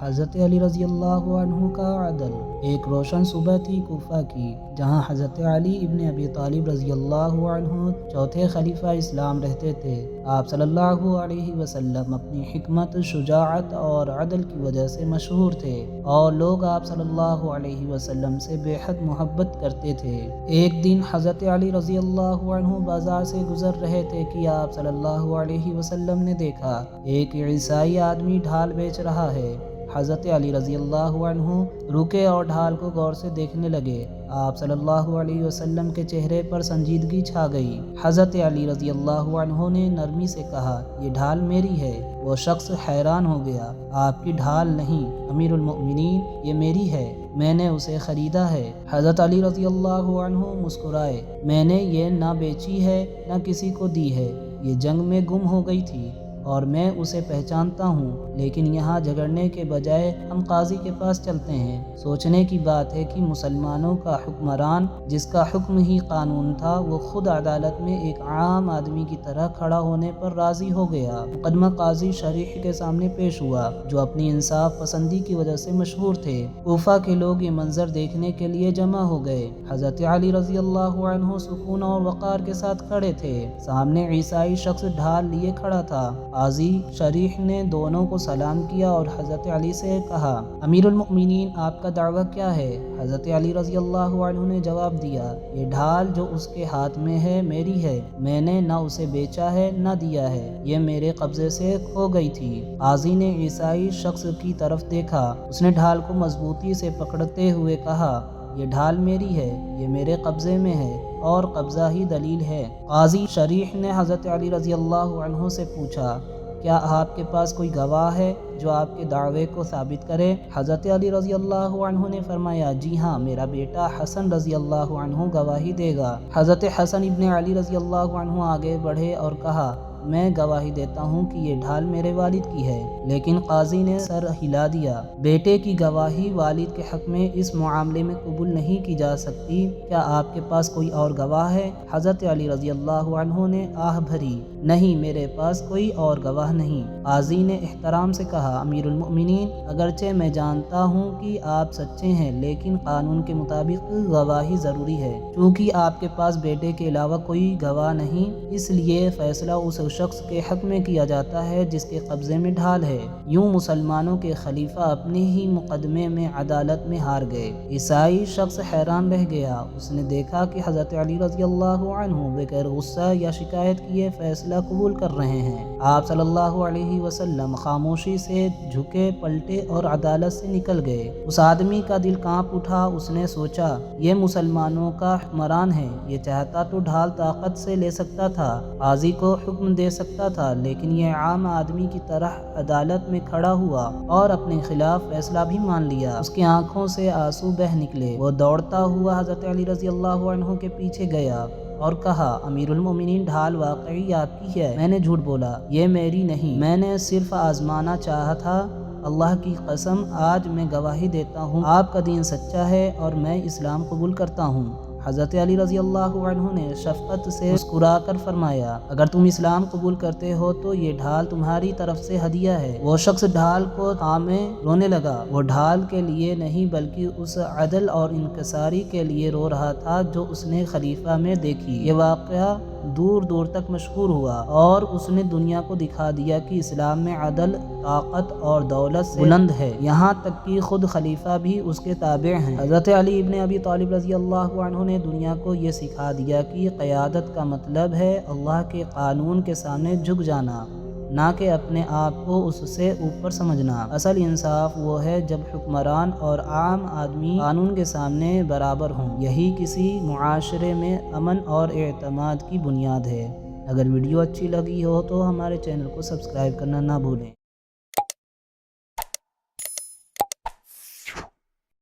حضرت علی رضی اللہ عنہ کا عدل۔ ایک روشن صبح تھی کوفہ کی، جہاں حضرت علی ابن ابی طالب رضی اللہ عنہ چوتھے خلیفہ اسلام رہتے تھے۔ آپ صلی اللہ علیہ وسلم اپنی حکمت، شجاعت اور عدل کی وجہ سے مشہور تھے، اور لوگ آپ صلی اللہ علیہ وسلم سے بے حد محبت کرتے تھے۔ ایک دن حضرت علی رضی اللہ عنہ بازار سے گزر رہے تھے کہ آپ صلی اللہ علیہ وسلم نے دیکھا ایک عیسائی آدمی ڈھال بیچ رہا ہے۔ حضرت علی رضی اللہ عنہ رکے اور ڈھال کو غور سے دیکھنے لگے۔ آپ صلی اللہ علیہ وسلم کے چہرے پر سنجیدگی چھا گئی۔ حضرت علی رضی اللہ عنہ نے نرمی سے کہا، یہ ڈھال میری ہے۔ وہ شخص حیران ہو گیا، آپ کی ڈھال نہیں امیر المؤمنین، یہ میری ہے، میں نے اسے خریدا ہے۔ حضرت علی رضی اللہ عنہ مسکرائے، میں نے یہ نہ بیچی ہے نہ کسی کو دی ہے، یہ جنگ میں گم ہو گئی تھی اور میں اسے پہچانتا ہوں، لیکن یہاں جھگڑنے کے بجائے ہم قاضی کے پاس چلتے ہیں۔ سوچنے کی بات ہے کہ مسلمانوں کا حکمران، جس کا حکم ہی قانون تھا، وہ خود عدالت میں ایک عام آدمی کی طرح کھڑا ہونے پر راضی ہو گیا۔ مقدمہ قاضی شریح کے سامنے پیش ہوا، جو اپنی انصاف پسندی کی وجہ سے مشہور تھے۔ کوفہ کے لوگ یہ منظر دیکھنے کے لیے جمع ہو گئے۔ حضرت علی رضی اللہ عنہ سکون اور وقار کے ساتھ کھڑے تھے۔ سامنے عیسائی شخص ڈھال لیے کھڑا تھا۔ قاضی شریح نے دونوں کو سلام کیا اور حضرت علی سے کہا، امیر المؤمنین، آپ کا دعویٰ کیا ہے؟ حضرت علی رضی اللہ عنہ نے جواب دیا، یہ ڈھال جو اس کے ہاتھ میں ہے میری ہے، میں نے نہ اسے بیچا ہے نہ دیا ہے، یہ میرے قبضے سے کھو گئی تھی۔ قاضی نے عیسائی شخص کی طرف دیکھا، اس نے ڈھال کو مضبوطی سے پکڑتے ہوئے کہا، یہ ڈھال میری ہے، یہ میرے قبضے میں ہے اور قبضہ ہی دلیل ہے۔ قاضی شریح نے حضرت علی رضی اللہ عنہ سے پوچھا، کیا آپ کے پاس کوئی گواہ ہے جو آپ کے دعوے کو ثابت کرے؟ حضرت علی رضی اللہ عنہ نے فرمایا، جی ہاں، میرا بیٹا حسن رضی اللہ عنہ گواہی دے گا۔ حضرت حسن ابن علی رضی اللہ عنہ آگے بڑھے اور کہا، میں گواہی دیتا ہوں کہ یہ ڈھال میرے والد کی ہے۔ لیکن قاضی نے سر ہلا دیا، بیٹے کی گواہی والد کے حق میں اس معاملے میں قبول نہیں کی جا سکتی، کیا آپ کے پاس کوئی اور گواہ ہے؟ حضرت علی رضی اللہ عنہ نے آہ بھری، نہیں، میرے پاس کوئی اور گواہ نہیں۔ قاضی نے احترام سے کہا، امیر المؤمنین، اگرچہ میں جانتا ہوں کہ آپ سچے ہیں، لیکن قانون کے مطابق گواہی ضروری ہے۔ چونکہ آپ کے پاس بیٹے کے علاوہ کوئی گواہ نہیں، اس لیے فیصلہ اس شخص کے حق میں کیا جاتا ہے جس کے قبضے میں ڈھال ہے۔ یوں مسلمانوں کے خلیفہ اپنے ہی مقدمے میں عدالت میں ہار گئے۔ عیسائی شخص حیران رہ گیا، اس نے دیکھا کہ حضرت علی رضی اللہ عنہ بغیر غصہ یا شکایت کیے فیصلہ قبول کر رہے ہیں۔ آپ صلی اللہ علیہ وسلم خاموشی سے جھکے، پلٹے اور عدالت سے نکل گئے۔ اس آدمی کا دل کانپ اٹھا، اس نے سوچا، یہ مسلمانوں کا حکمران ہے، یہ چاہتا تو ڈھال طاقت سے لے سکتا تھا، قاضی کو حکم دے سکتا تھا، لیکن یہ عام آدمی کی طرح عدالت میں کھڑا ہوا اور اپنے خلاف فیصلہ بھی مان لیا۔ اس کی آنکھوں سے آنسو بہہ نکلے۔ وہ دوڑتا ہوا حضرت علی رضی اللہ عنہ کے پیچھے گیا اور کہا، امیر المؤمنین، ڈھال واقعی آپ کی ہے، میں نے جھوٹ بولا، یہ میری نہیں، میں نے صرف آزمانا چاہا تھا۔ اللہ کی قسم، آج میں گواہی دیتا ہوں آپ کا دین سچا ہے اور میں اسلام قبول کرتا ہوں۔ حضرت علی رضی اللہ عنہ نے شفقت سے مسکرا کر فرمایا، اگر تم اسلام قبول کرتے ہو تو یہ ڈھال تمہاری طرف سے ہدیہ ہے۔ وہ شخص ڈھال کو تھامے رونے لگا۔ وہ ڈھال کے لیے نہیں بلکہ اس عدل اور انکساری کے لیے رو رہا تھا جو اس نے خلیفہ میں دیکھی۔ یہ واقعہ دور دور تک مشہور ہوا اور اس نے دنیا کو دکھا دیا کہ اسلام میں عدل، طاقت اور دولت سے بلند ہے، یہاں تک کہ خود خلیفہ بھی اس کے تابع ہیں۔ حضرت علی ابن ابی طالب رضی اللہ عنہ نے دنیا کو یہ سکھا دیا کہ قیادت کا مطلب ہے اللہ کے قانون کے سامنے جھک جانا، نہ کہ اپنے آپ کو اس سے اوپر سمجھنا۔ اصل انصاف وہ ہے جب حکمران اور عام آدمی قانون کے سامنے برابر ہوں، یہی کسی معاشرے میں امن اور اعتماد کی بنیاد ہے۔ اگر ویڈیو اچھی لگی ہو تو ہمارے چینل کو سبسکرائب کرنا نہ بھولیں۔